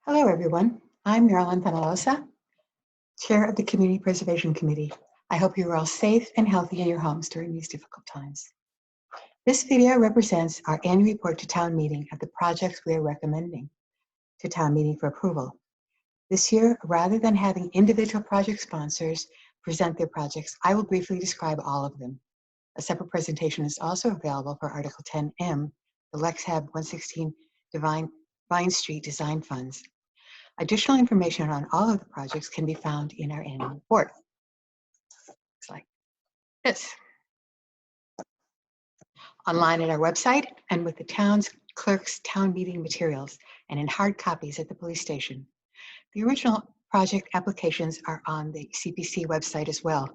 Hello, everyone. I'm Marilyn Penalosa, Chair of the Community Preservation Committee. I hope you are all safe and healthy in your homes during these difficult times. This video represents our annual report to town meeting of the projects we are recommending to town meeting for approval. This year, rather than having individual project sponsors present their projects, I will briefly describe all of them. A separate presentation is also available for Article 10M, the LexHab 116 Vine Street Design Funds. Additional information on all of the projects can be found in our annual report. Looks like this. Online at our website and with the town's clerk's town meeting materials and in hard copies at the police station. The original project applications are on the CPC website as well.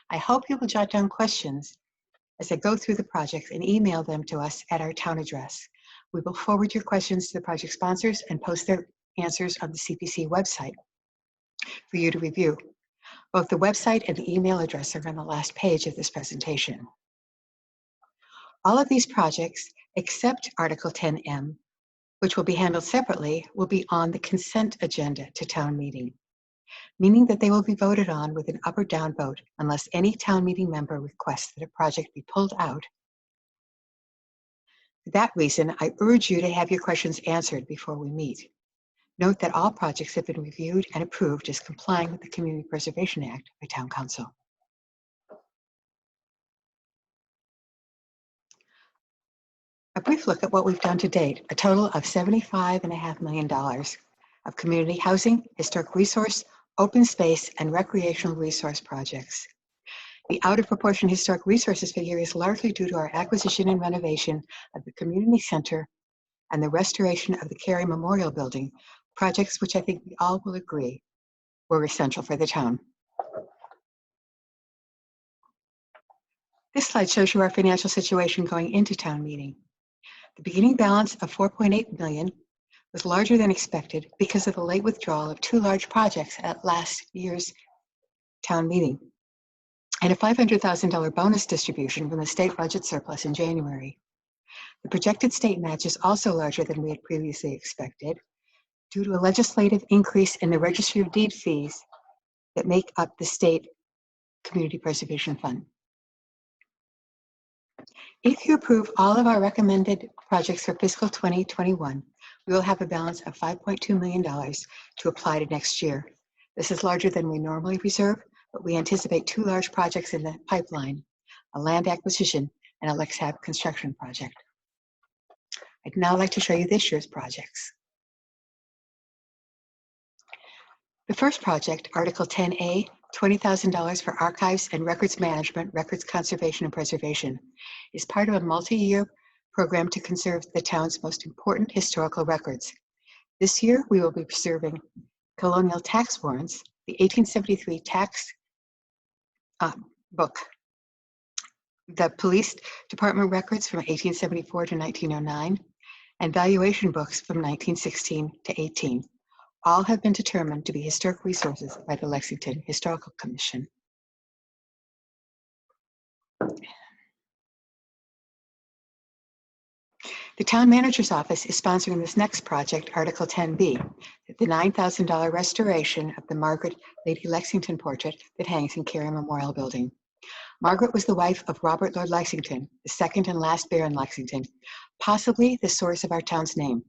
I hope you will jot down questions as I go through the projects and email them to us at our town address. We will forward your questions to the project sponsors and post their answers on the CPC website for you to review. Both the website and the email address are on the last page of this presentation. All of these projects, except Article 10M, which will be handled separately, will be on the consent agenda to town meeting, meaning that they will be voted on with an up or down vote unless any town meeting member requests that a project be pulled out. For that reason, I urge you to have your questions answered before we meet. Note that all projects have been reviewed and approved as complying with the Community Preservation Act by Town Council. A brief look at what we've done to date, a total of $75.5 million of community housing, historic resource, open space, and recreational resource projects. The out of proportion historic resources figure is largely due to our acquisition and renovation of the community center and the restoration of the Carey Memorial Building, projects which I think we all will agree were essential for the town. This slide shows you our financial situation going into town meeting. The beginning balance of $4.8 million was larger than expected because of the late withdrawal of two large projects at last year's town meeting and a $500,000 bonus distribution from the state budget surplus in January. The projected state match is also larger than we had previously expected due to a legislative increase in the Registry of Deed fees that make up the state Community Preservation Fund. If you approve all of our recommended projects for fiscal 2021, we will have a balance of $5.2 million to apply to next year. This is larger than we normally reserve, but we anticipate two large projects in the pipeline, a land acquisition and a LexHab construction project. I'd now like to show you this year's projects. The first project, Article 10A, $20,000 for archives and records management, records conservation and preservation, is part of a multi-year program to conserve the town's most important historical records. This year, we will be preserving colonial tax warrants, the 1873 tax book, the police department records from 1874 to 1909, and valuation books from 1916 to 18. All have been determined to be historic resources by the Lexington Historical Commission. The Town Manager's Office is sponsoring this next project, Article 10B, the $9,000 restoration of the Margaret Lady Lexington portrait that hangs in Carey Memorial Building. Margaret was the wife of Robert Lord Lexington, the second and last Baron Lexington, possibly the source of our town's name.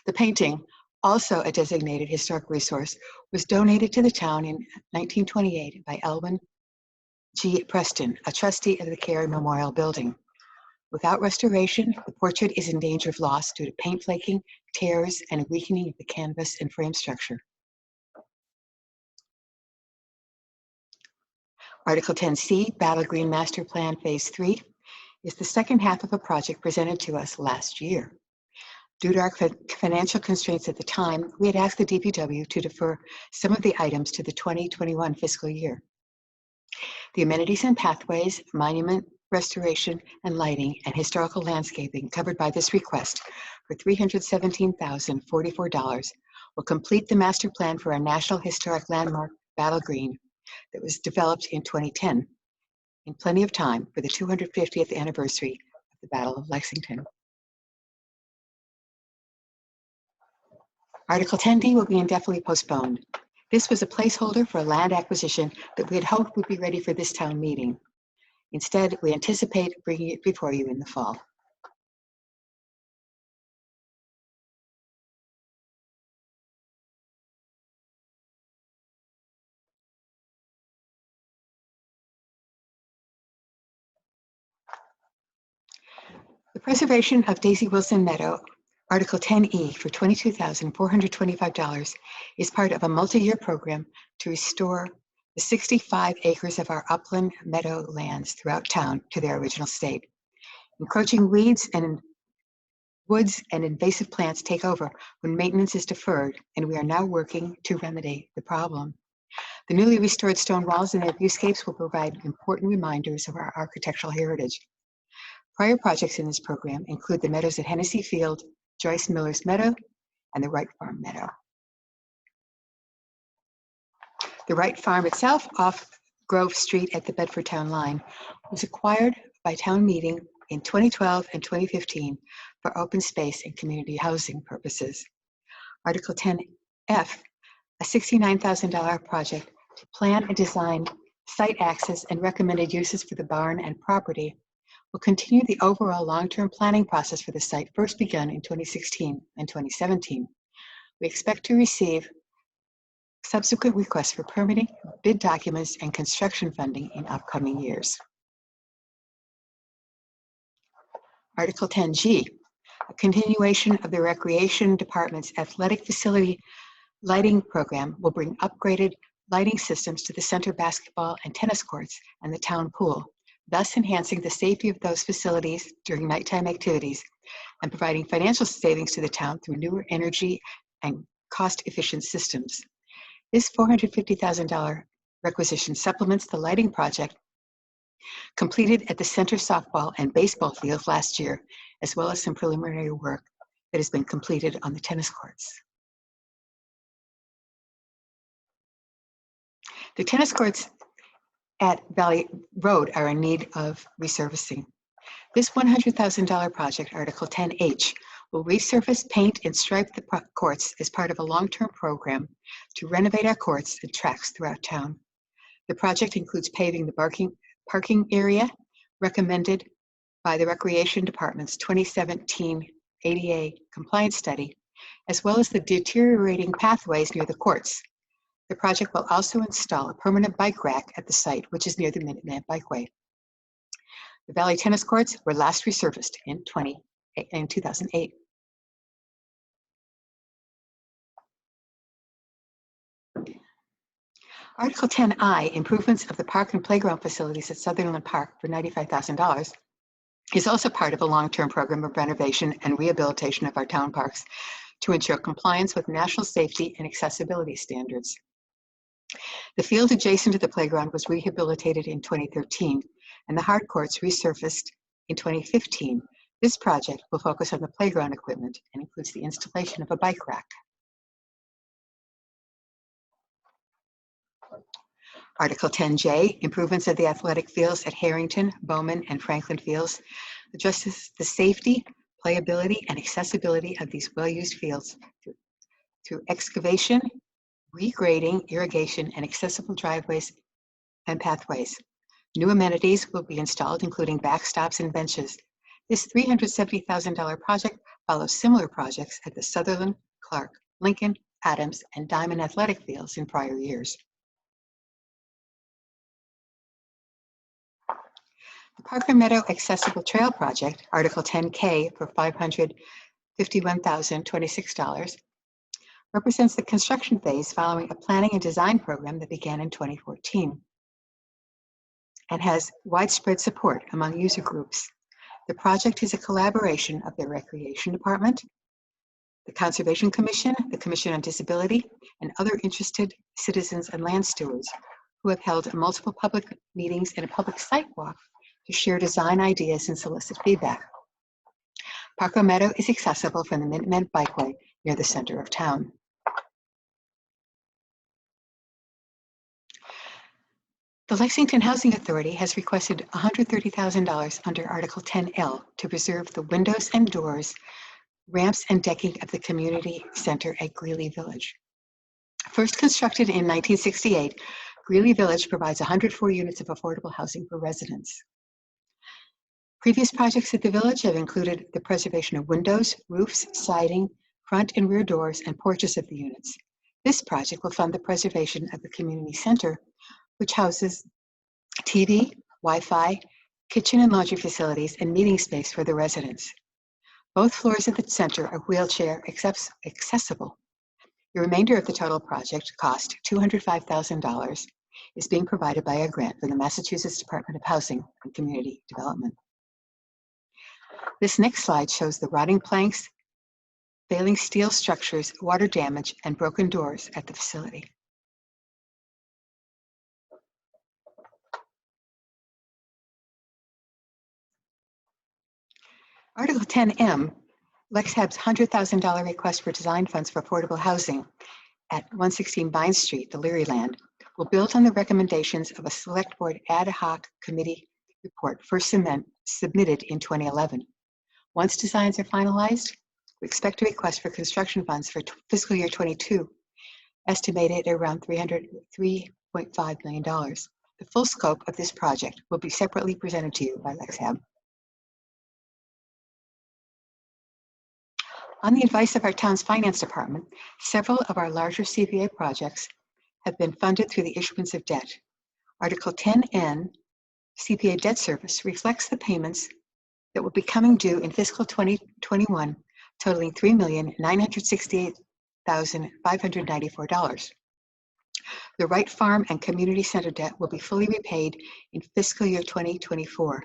The painting, also a designated historic resource, was donated to the town in 1928 by Elwin G. Preston, a trustee of the Carey Memorial Building. Without restoration, the portrait is in danger of loss due to paint flaking, tears, and a weakening of the canvas and frame structure. Article 10C, Battle Green Master Plan Phase 3, is the second half of a project presented to us last year. Due to our financial constraints at the time, we had asked the DPW to defer some of the items to the 2021 fiscal year. The amenities and pathways, monument restoration and lighting, and historical landscaping covered by this request for $317,044 will complete the master plan for our National Historic Landmark Battle Green that was developed in 2010, in plenty of time for the 250th anniversary of the Battle of Lexington. Article 10D will be indefinitely postponed. This was a placeholder for a land acquisition that we had hoped would be ready for this town meeting. Instead, we anticipate bringing it before you in the fall. The preservation of Daisy Wilson Meadow, Article 10E for $22,425 is part of a multi-year program to restore the 65 acres of our Upland Meadow lands throughout town to their original state. Encroaching weeds and woods and invasive plants take over when maintenance is deferred, and we are now working to remedy the problem. The newly restored stone walls and their viewscapes will provide important reminders of our architectural heritage. Prior projects in this program include the meadows at Hennessy Field, Joyce Miller's Meadow, and the Wright Farm Meadow. The Wright Farm itself, off Grove Street at the Bedford Town line, was acquired by town meeting in 2012 and 2015 for open space and community housing purposes. Article 10F, a $69,000 project to plan and design site access and recommended uses for the barn and property, will continue the overall long-term planning process for the site first begun in 2016 and 2017. We expect to receive subsequent requests for permitting, bid documents, and construction funding in upcoming years. Article 10G, a continuation of the Recreation Department's athletic facility lighting program, will bring upgraded lighting systems to the center basketball and tennis courts and the town pool, thus enhancing the safety of those facilities during nighttime activities and providing financial savings to the town through newer energy and cost-efficient systems. This $450,000 requisition supplements the lighting project completed at the center softball and baseball fields last year, as well as some preliminary work that has been completed on the tennis courts. The tennis courts at Valley Road are in need of resurfacing. This $100,000 project, Article 10H, will resurface, paint, and stripe the courts as part of a long-term program to renovate our courts and tracks throughout town. The project includes paving the parking area recommended by the Recreation Department's 2017 ADA compliance study, as well as the deteriorating pathways near the courts. The project will also install a permanent bike rack at the site, which is near the Minuteman Bikeway. The Valley tennis courts were last resurfaced in 2008. Article 10I, improvements of the park and playground facilities at Sutherland Park for $95,000, is also part of a long-term program of renovation and rehabilitation of our town parks to ensure compliance with national safety and accessibility standards. The field adjacent to the playground was rehabilitated in 2013, and the hard courts resurfaced in 2015. This project will focus on the playground equipment and includes the installation of a bike rack. Article 10J, improvements of the athletic fields at Harrington, Bowman, and Franklin Fields, addresses the safety, playability, and accessibility of these well-used fields through excavation, regrading, irrigation, and accessible driveways and pathways. New amenities will be installed, including backstops and benches. This $370,000 project follows similar projects at the Sutherland, Clark, Lincoln, Adams, and Diamond athletic fields in prior years. The Parker Meadow Accessible Trail Project, Article 10K for $551,026, represents the construction phase following a planning and design program that began in 2014 and has widespread support among user groups. The project is a collaboration of the Recreation Department, the Conservation Commission, the Commission on Disability, and other interested citizens and land stewards who have held multiple public meetings and a public site walk to share design ideas and solicit feedback. Parker Meadow is accessible from the Minuteman Bikeway near the center of town. The Lexington Housing Authority has requested $130,000 under Article 10L to preserve the windows and doors ramps and decking of the community center at Greely Village. First constructed in 1968, Greely Village provides 104 units of affordable housing for residents. Previous projects at the village have included the preservation of windows, roofs, siding, front and rear doors, and porches of the units. This project will fund the preservation of the community center, which houses TV, Wi-Fi, kitchen and laundry facilities, and meeting space for the residents. Both floors of the center are wheelchair accessible. The remainder of the total project cost, $205,000, is being provided by a grant from the Massachusetts Department of Housing and Community Development. This next slide shows the rotting planks, failing steel structures, water damage, and broken doors at the facility. Article 10M, LexHab's $100,000 request for design funds for affordable housing at 116 Vine Street, the Leary Land, will build on the recommendations of a select board ad hoc committee report first submitted in 2011. Once designs are finalized, we expect a request for construction funds for fiscal year 22, estimated at around $3.5 million. The full scope of this project will be separately presented to you by LexHab. On the advice of our town's finance department, several of our larger CPA projects have been funded through the issuance of debt. Article 10N, CPA debt service, reflects the payments that will be coming due in fiscal 2021, totaling $3,968,594. The Wright Farm and Community Center debt will be fully repaid in fiscal year 2024.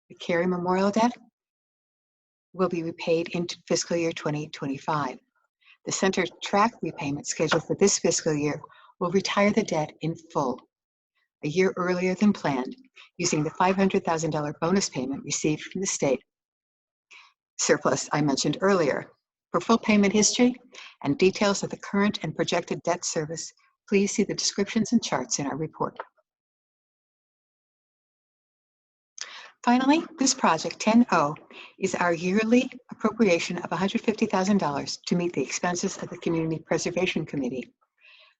The Cary Memorial debt will be repaid in fiscal year 2025. The center track repayment scheduled for this fiscal year will retire the debt in full, a year earlier than planned, using the $500,000 bonus payment received from the state surplus I mentioned earlier. For full payment history and details of the current and projected debt service, please see the descriptions and charts in our report. Finally, this project 10O is our yearly appropriation of $150,000 to meet the expenses of the Community Preservation Committee.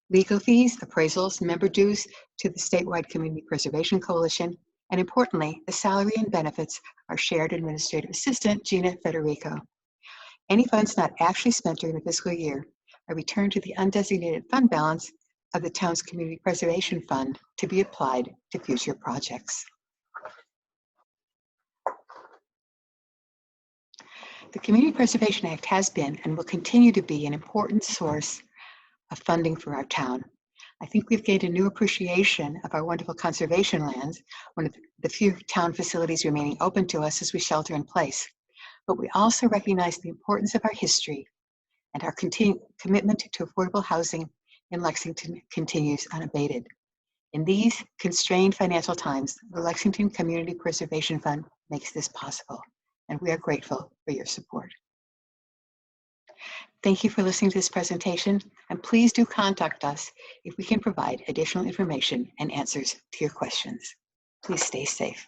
Legal fees, appraisals, member dues to the statewide Community Preservation Coalition, and importantly, the salary and benefits our shared administrative assistant, Gina Federico. Any funds not actually spent during the fiscal year are returned to the undesignated fund balance of the town's Community Preservation Fund to be applied to future projects. The Community Preservation Act has been and will continue to be an important source of funding for our town. I think we've gained a new appreciation of our wonderful conservation lands, one of the few town facilities remaining open to us as we shelter in place. But we also recognize the importance of our history, and our commitment to affordable housing in Lexington continues unabated. In these constrained financial times, the Lexington Community Preservation Fund makes this possible, and we are grateful for your support. Thank you for listening to this presentation, and please do contact us if we can provide additional information and answers to your questions. Please stay safe.